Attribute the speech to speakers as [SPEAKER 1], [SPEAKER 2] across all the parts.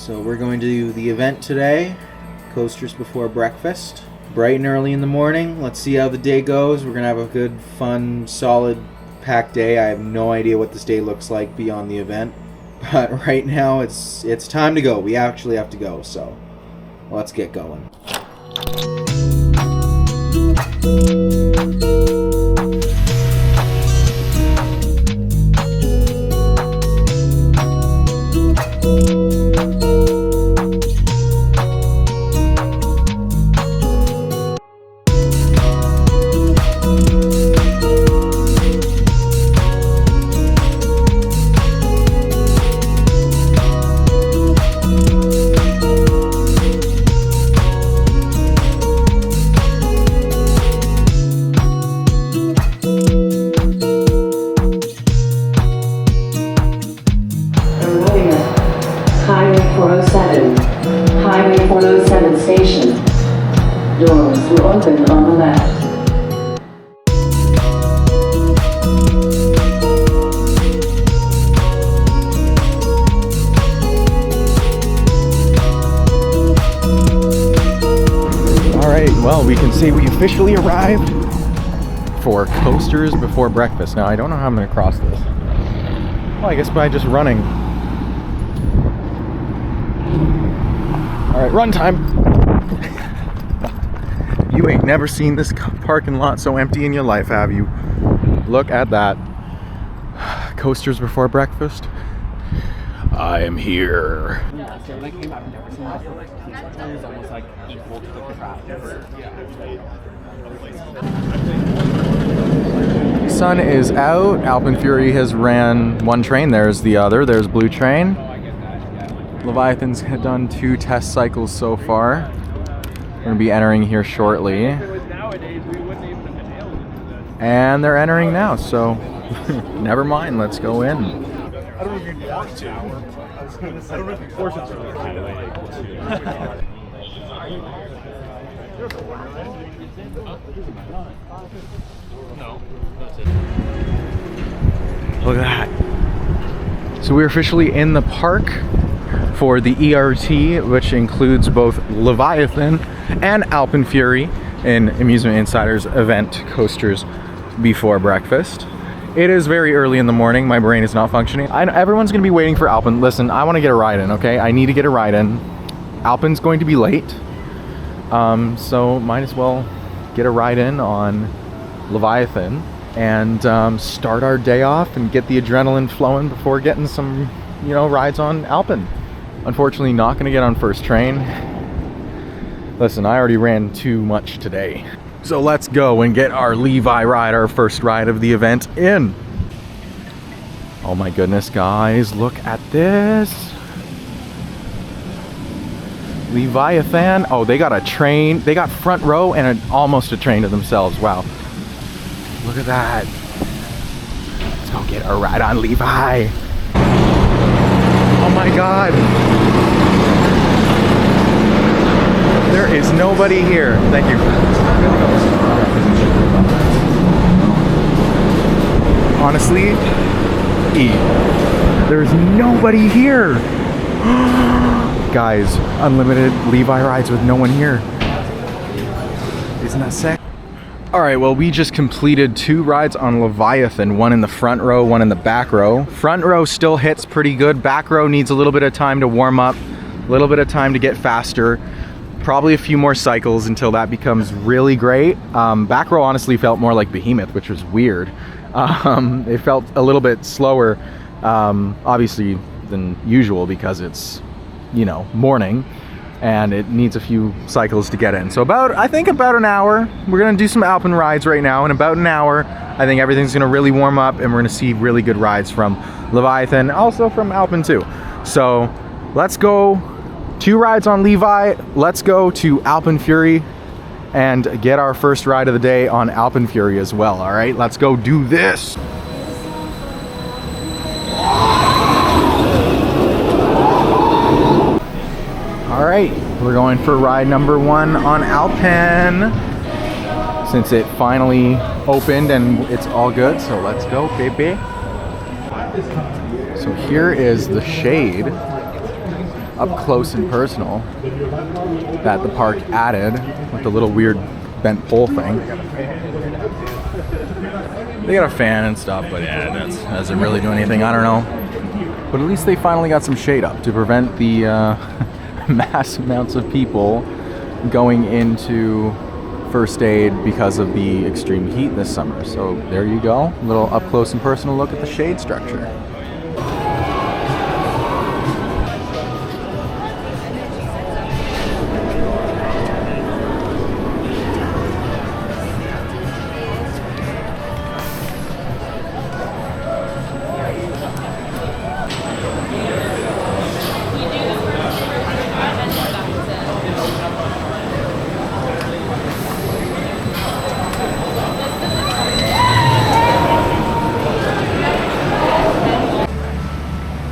[SPEAKER 1] So we're going to do the event today, coasters before breakfast, bright and early in the morning. Let's see how the day goes. We're gonna have a good, fun, solid, packed day. I have no idea what this day looks like beyond the event, but right now it's time to go. We actually have to go, so let's get going.
[SPEAKER 2] Highway 407 station. Doors will open on the left.
[SPEAKER 1] Alright, well, we can say we officially arrived for coasters before breakfast. Now, I don't know how I'm going to cross this. Well, I guess by just running. Alright, run time! You ain't never seen this parking lot so empty in your life, have you? Look at that. Coasters before breakfast. I am here.
[SPEAKER 3] Yeah, so like I've never seen this, like it's almost like equal to the crowd.
[SPEAKER 1] Sun is out. Alpen Fury has ran one train. There's the other. There's Blue Train. Leviathan's done 2 test cycles so far. We're going to be entering here shortly. And they're entering now, so never mind, let's go in.
[SPEAKER 4] I don't know if you'd want to. I don't know if you force it to.
[SPEAKER 1] Look at that. So we're officially in the park for the ERT, which includes both Leviathan and Alpen Fury in Amusement Insider's event coasters before breakfast. It is very early in the morning. My brain is not functioning. Everyone's going to be waiting for Alpen. Listen, I want to get a ride in, okay? I need to get a ride in. Alpen's going to be late, so might as well get a ride in on Leviathan and start our day off and get the adrenaline flowing before getting some, rides on Alpen. Unfortunately, not going to get on first train. Listen, I already ran too much today. So let's go and get our Levi ride, our first ride of the event in. Oh my goodness, guys, look at this. Leviathan. Oh, they got a train. They got front row and almost a train to themselves. Wow. Look at that. Let's go get a ride on Levi. Oh my God. There is nobody here. Thank you. Honestly, there's nobody here. Guys, unlimited Levi rides with no one here. Isn't that sick? Alright, well, we just completed 2 rides on Leviathan, one in the front row, one in the back row. Front row still hits pretty good. Back row needs a little bit of time to warm up, a little bit of time to get faster. Probably a few more cycles until that becomes really great. Back row honestly felt more like Behemoth, which was weird. It felt a little bit slower, obviously, than usual because it's, morning. And it needs a few cycles to get in. So I think about an hour. We're gonna do some Alpen rides right now. In about an hour, I think everything's gonna really warm up and we're gonna see really good rides from Leviathan, also from Alpen too. So let's go, 2 rides on Levi. Let's go to Alpen Fury and get our first ride of the day on Alpen Fury as well. All right, let's go do this. All right, we're going for ride number 1 on Alpen. Since it finally opened and it's all good, so let's go, baby. So here is the shade up close and personal that the park added with the little weird bent pole thing. They got a fan and stuff, but yeah, that doesn't really do anything. I don't know. But at least they finally got some shade up to prevent the mass amounts of people going into first aid because of the extreme heat this summer. So there you go, a little up close and personal look at the shade structure.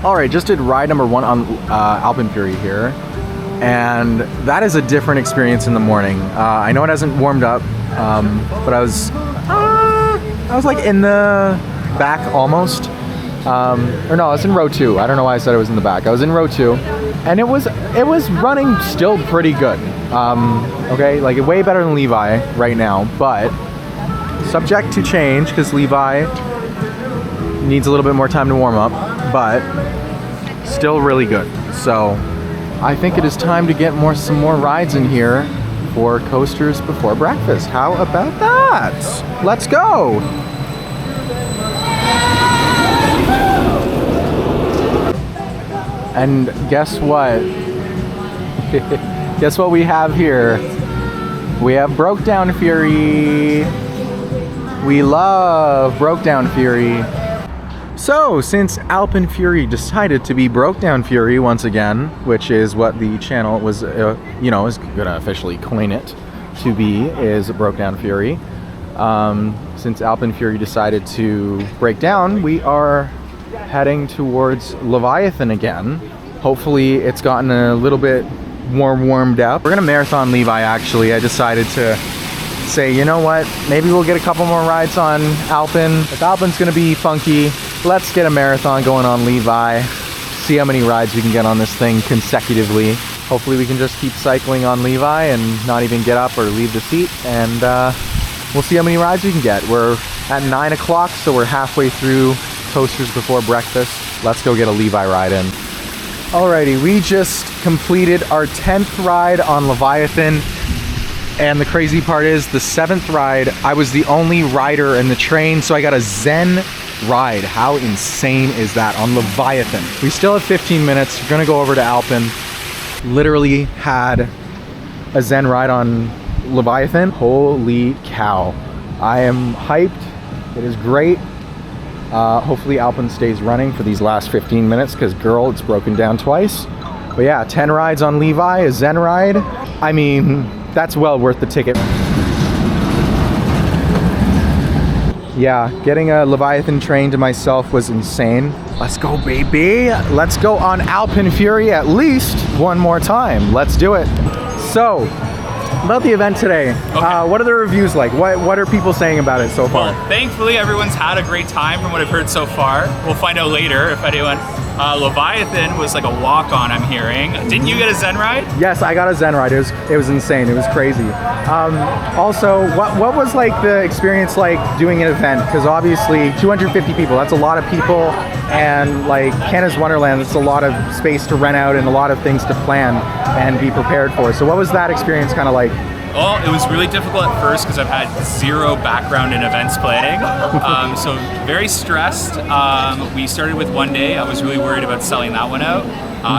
[SPEAKER 1] Alright, just did ride number 1 on Alpen Fury here, and that is a different experience in the morning. I know it hasn't warmed up, but I was like in the back almost, or no, I was in row 2. I don't know why I said I was in the back. I was in row 2, and it was running still pretty good. Okay, like way better than Levi right now, but subject to change because Levi needs a little bit more time to warm up, but still really good. So I think it is time to get some more rides in here for coasters before breakfast. How about that? Let's go. And guess what? Guess what we have here? We have Broke Down Fury. We love Broke Down Fury. So, since Alpen Fury decided to be Broke Down Fury once again, which is what the channel was, is gonna officially coin it to be, is Broke Down Fury. Since Alpen Fury decided to break down, we are heading towards Leviathan again. Hopefully, it's gotten a little bit more warmed up. We're gonna marathon Levi. Actually, I decided to say, you know what? Maybe we'll get a couple more rides on Alpen. If Alpen's gonna be funky, let's get a marathon going on Levi. See how many rides we can get on this thing consecutively. Hopefully we can just keep cycling on Levi and not even get up or leave the seat, and we'll see how many rides we can get. We're at 9 o'clock, so we're halfway through coasters before breakfast. Let's go get a Levi ride in. Alrighty, we just completed our 10th ride on Leviathan. And the crazy part is, the 7th ride, I was the only rider in the train, so I got a ZEN RIDE. How insane is that on Leviathan? We still have 15 minutes. We're gonna go over to Alpen. Literally had a ZEN RIDE on Leviathan. Holy cow. I am hyped. It is great. Hopefully Alpen stays running for these last 15 minutes because, girl, it's broken down twice. But yeah, 10 rides on Levi, a ZEN RIDE. I mean, that's well worth the ticket. Yeah, getting a Leviathan train to myself was insane. Let's go, baby. Let's go on Alpen Fury at least one more time. Let's do it. So, about the event today, what are the reviews like? What are people saying about it so far?
[SPEAKER 3] Well, thankfully everyone's had a great time from what I've heard so far. We'll find out later if anyone. Leviathan was like a walk-on, I'm hearing. Didn't you get a ZEN RIDE?
[SPEAKER 1] Yes, I got a ZEN RIDE. It was insane. It was crazy. Also, what was like the experience like doing an event? Because obviously 250 people, that's a lot of people, and like Canada's Wonderland, it's a lot of space to rent out and a lot of things to plan and be prepared for. So what was that experience kind of like?
[SPEAKER 3] Well, it was really difficult at first because I've had zero background in events planning, so very stressed. We started with one day. I was really worried about selling that one out.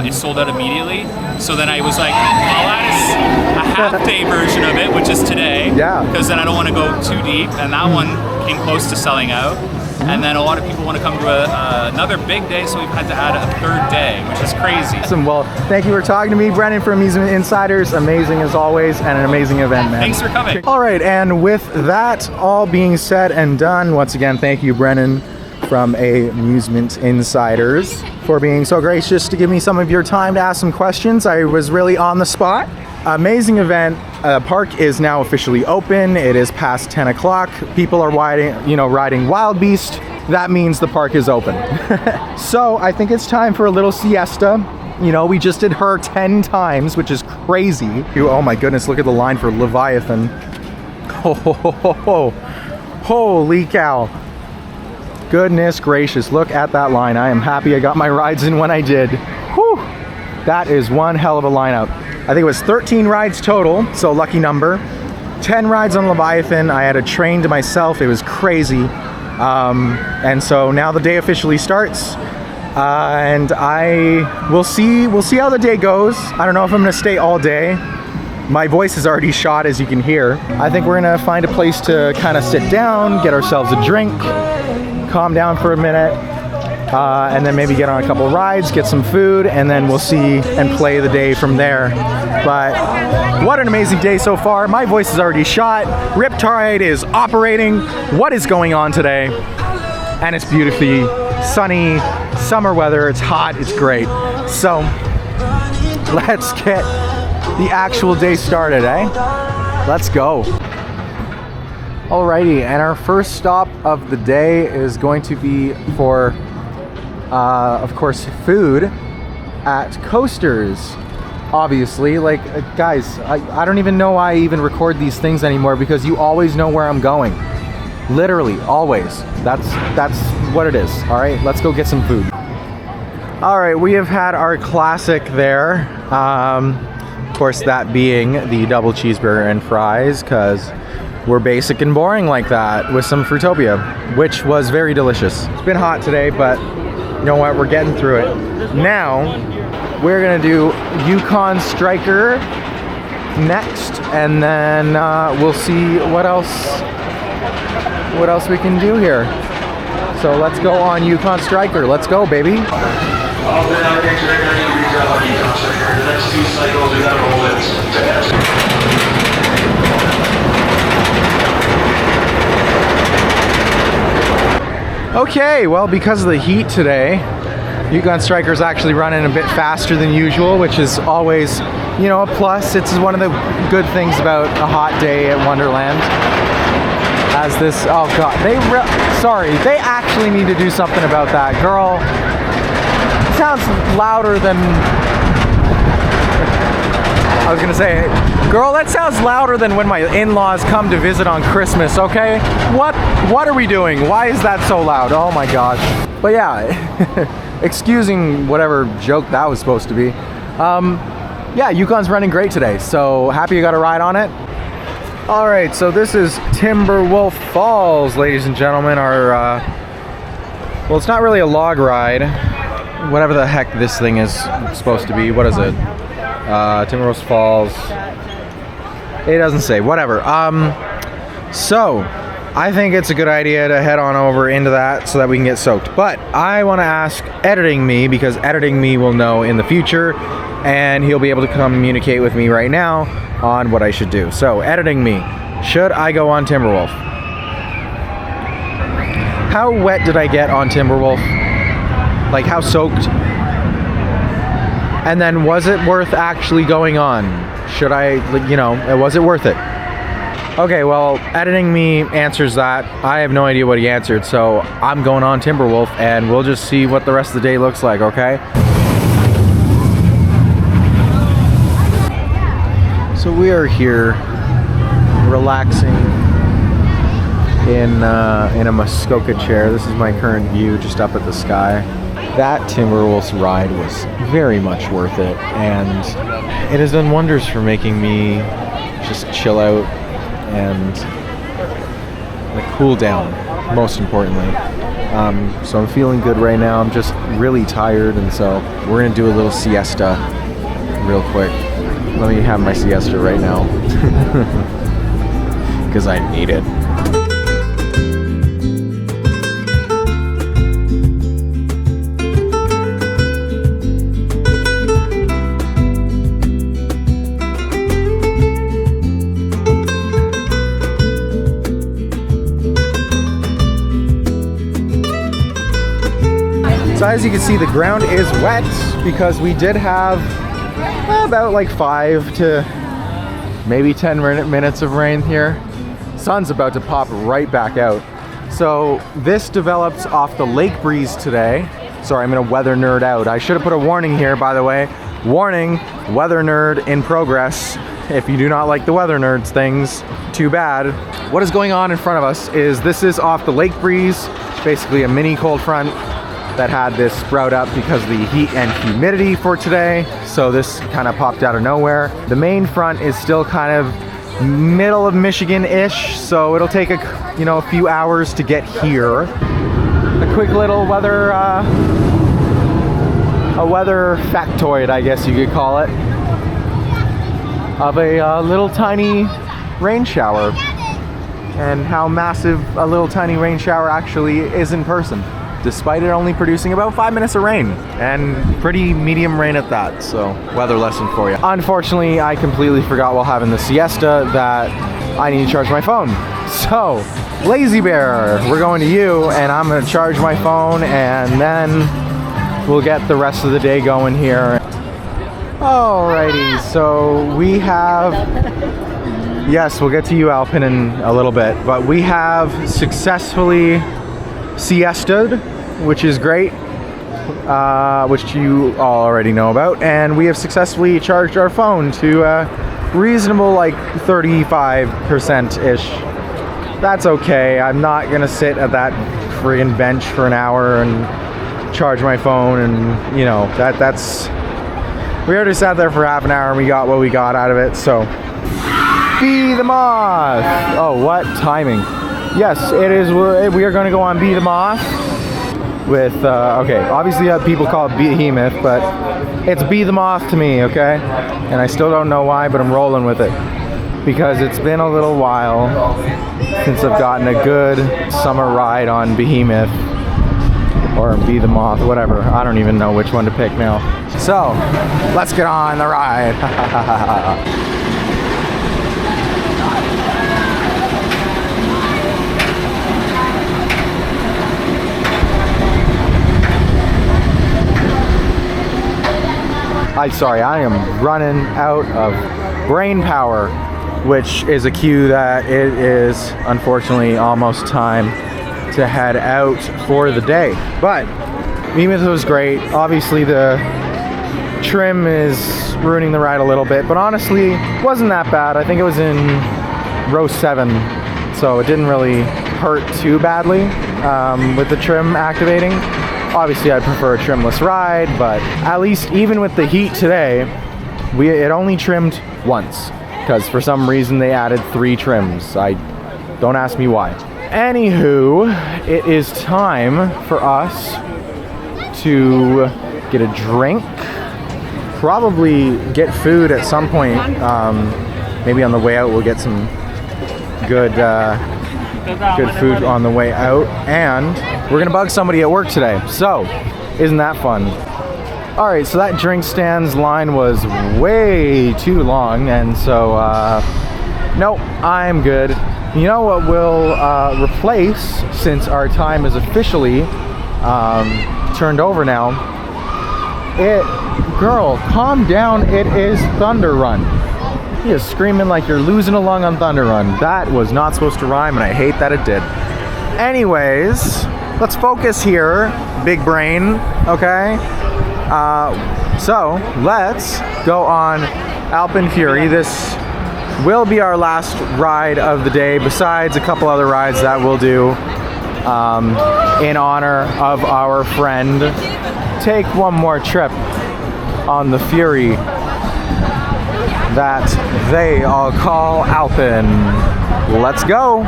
[SPEAKER 3] It sold out immediately, so then I was like, I'll add a half-day version of it, which is today, because then I don't want to go too deep, and that one came close to selling out. And then a lot of people want to come to another big day, so we've had to add a third day, which is crazy.
[SPEAKER 1] Awesome. Well, thank you for talking to me, Brennan from Amusement Insiders. Amazing as always, and an amazing event, man.
[SPEAKER 3] Thanks for coming.
[SPEAKER 1] All right, and with that all being said and done, once again, thank you, Brennan from Amusement Insiders, for being so gracious to give me some of your time to ask some questions. I was really on the spot. Amazing event. Park is now officially open. It is past 10 o'clock. People are riding Wild Beast. That means the park is open. So I think it's time for a little siesta. You know, we just did her 10 times, which is crazy. Oh my goodness, look at the line for Leviathan. Oh, holy cow. Goodness gracious, look at that line. I am happy I got my rides in when I did. Whew, that is one hell of a lineup. I think it was 13 rides total, so lucky number. 10 rides on Leviathan. I had a train to myself. It was crazy. And so now the day officially starts. And we'll see how the day goes. I don't know if I'm gonna stay all day. My voice is already shot, as you can hear. I think we're gonna find a place to kind of sit down, get ourselves a drink, calm down for a minute, and then maybe get on a couple rides, get some food, and then we'll see and play the day from there. But what an amazing day so far. My voice is already shot. Riptide is operating. What is going on today? And it's beautifully sunny, summer weather. It's hot, it's great. So let's get the actual day started, eh? Let's go. Alrighty, and our first stop of the day is going to be for, of course, food at Coasters. Obviously, like, guys, I don't even know why I even record these things anymore, because you always know where I'm going. Literally, always. That's what it is. All right, let's go get some food. All right, we have had our classic there. Of course, that being the double cheeseburger and fries, because we're basic and boring like that, with some Fruitopia, which was very delicious. It's been hot today, but you know what? We're getting through it. Now, we're gonna do Yukon Striker next, and then we'll see what else we can do here. So let's go on Yukon Striker. Let's go, baby. Okay, well, because of the heat today, Yukon Striker is actually running a bit faster than usual, which is always, you know, a plus. It's one of the good things about a hot day at Wonderland. As this, oh god, they actually need to do something about that. Girl, it sounds louder than, I was gonna say, girl, that sounds louder than when my in-laws come to visit on Christmas, okay? What are we doing? Why is that so loud? Oh my gosh. But yeah, excusing whatever joke that was supposed to be. Yeah, Yukon's running great today, so happy you got a ride on it. All right, so this is Timberwolf Falls, ladies and gentlemen. Our, well, it's not really a log ride. Whatever the heck this thing is supposed to be. What is it? Timberwolf Falls. It doesn't say, whatever. So I think it's a good idea to head on over into that so that we can get soaked. But I want to ask Editing Me, because Editing Me will know in the future, and he'll be able to communicate with me right now on what I should do. So, Editing Me, should I go on Timberwolf? How wet did I get on Timberwolf? Like, how soaked? And then, was it worth actually going on? Should I, you know, was it worth it? Okay, well, Editing Me answers that. I have no idea what he answered, so I'm going on Timberwolf, and we'll just see what the rest of the day looks like, okay? So we are here, relaxing in a Muskoka chair. This is my current view, just up at the sky. That Timberwolf's ride was very much worth it, and it has done wonders for making me just chill out and like cool down, most importantly. So I'm feeling good right now. I'm just really tired, and so we're gonna do a little siesta real quick. Let me have my siesta right now, because I need it. So as you can see, the ground is wet because we did have about like 5 to maybe 10 minutes of rain here. Sun's about to pop right back out. So this develops off the lake breeze today, Sorry, I'm gonna weather nerd out. I should have put a warning here, by the way. Warning, weather nerd in progress. If you do not like the weather nerds things, too bad. What is going on in front of us is this is off the lake breeze, basically a mini cold front that had this sprout up because of the heat and humidity for today. So this kind of popped out of nowhere. The main front is still kind of middle of Michigan-ish, so it'll take a few hours to get here. A quick little weather factoid, I guess you could call it, of a little tiny rain shower, and how massive a little tiny rain shower actually is in person, despite it only producing about 5 minutes of rain, and pretty medium rain at that. So weather lesson for you. Unfortunately, I completely forgot while having the siesta that I need to charge my phone. So Lazy Bear, we're going to you, and I'm gonna charge my phone, and then we'll get the rest of the day going here. Alrighty, so we have, yes, we'll get to you, Alpen, in a little bit, but we have successfully siesta'd, which is great, which you all already know about, and we have successfully charged our phone to reasonable, like 35%-ish. That's okay. I'm not gonna sit at that friggin' bench for an hour and charge my phone, and that's we already sat there for half an hour and we got what we got out of it. So Be the Moth. Oh, what timing. Yes, it is. We are going to go on Be the Moth with okay, obviously people call it Behemoth, but it's Be the Moth to me, okay? And I still don't know why, but I'm rolling with it because it's been a little while since I've gotten a good summer ride on Behemoth or Be the Moth, whatever. I don't even know which one to pick now. So let's get on the ride. I am running out of brain power, which is a cue that it is unfortunately almost time to head out for the day. But Behemoth was great. Obviously the trim is ruining the ride a little bit, but honestly it wasn't that bad. I think it was in row 7, so it didn't really hurt too badly with the trim activating. Obviously I prefer a trimless ride, but at least even with the heat today, it only trimmed once, because for some reason they added 3 trims. Don't ask me why. Anywho, it is time for us to get a drink, probably get food at some point. Maybe on the way out we'll get some good food on the way out, and we're gonna bug somebody at work today, so isn't that fun? All right, so that drink stands line was way too long, and so no, I'm good. You know what will replace, since our time is officially turned over now? Girl, calm down, it is Thunder Run. He is screaming like you're losing a lung on Thunder Run. That was not supposed to rhyme, and I hate that it did. Anyways, let's focus here, big brain, okay? So let's go on Alpen Fury. This will be our last ride of the day, besides a couple other rides that we'll do in honor of our friend. Take one more trip on the Fury that they all call Alpen. Let's go.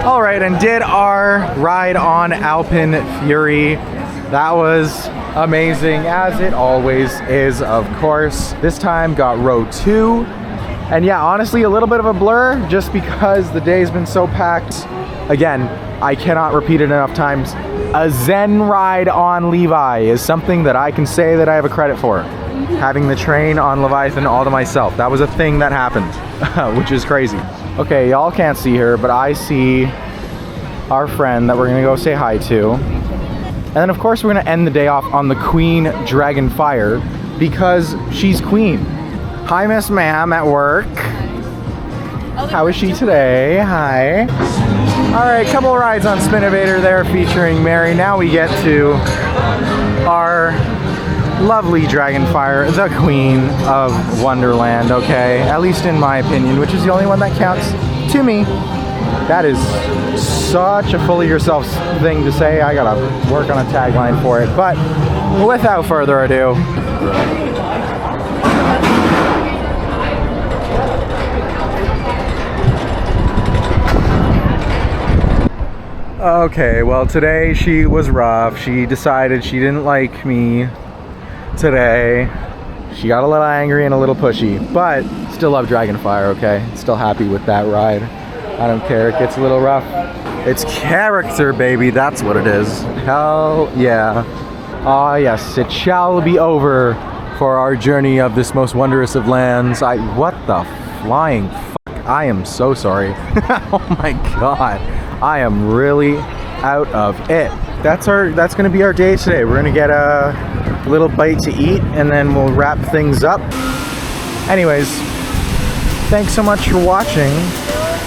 [SPEAKER 1] All right, and did our ride on Alpen Fury. That was amazing, as it always is, of course. This time got row 2. And yeah, honestly, a little bit of a blur just because the day's been so packed. Again, I cannot repeat it enough times. A ZEN ride on Levi is something that I can say that I have a credit for. Having the train on Leviathan all to myself. That was a thing that happened, which is crazy. Okay, y'all can't see her, but I see our friend that we're gonna go say hi to. then of course we're gonna end the day off on the Queen Dragonfire because she's queen. Hi, Miss Ma'am at work. How is she today? Hi. All right, couple of rides on Spinnovator there featuring Mary. Now we get to our lovely Dragonfire, the queen of Wonderland, okay? At least in my opinion, which is the only one that counts to me. That is such a full of yourself thing to say. I gotta work on a tagline for it. But without further ado, okay, well today she was rough. She decided she didn't like me today. She got a little angry and a little pushy, but still love Dragonfire, okay? Still happy with that ride. I don't care, it gets a little rough. It's character, baby, that's what it is. Hell yeah. Ah yes, it shall be over for our journey of this most wondrous of lands. What the flying fuck? I am so sorry. Oh my god. I am really out of it. That's gonna be our day today. We're gonna get a little bite to eat and then we'll wrap things up. Anyways, thanks so much for watching,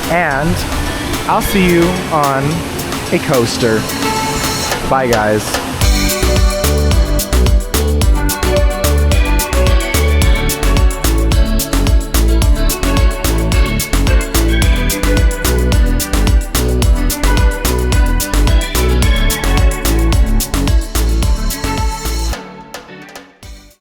[SPEAKER 1] and I'll see you on a coaster. Bye guys.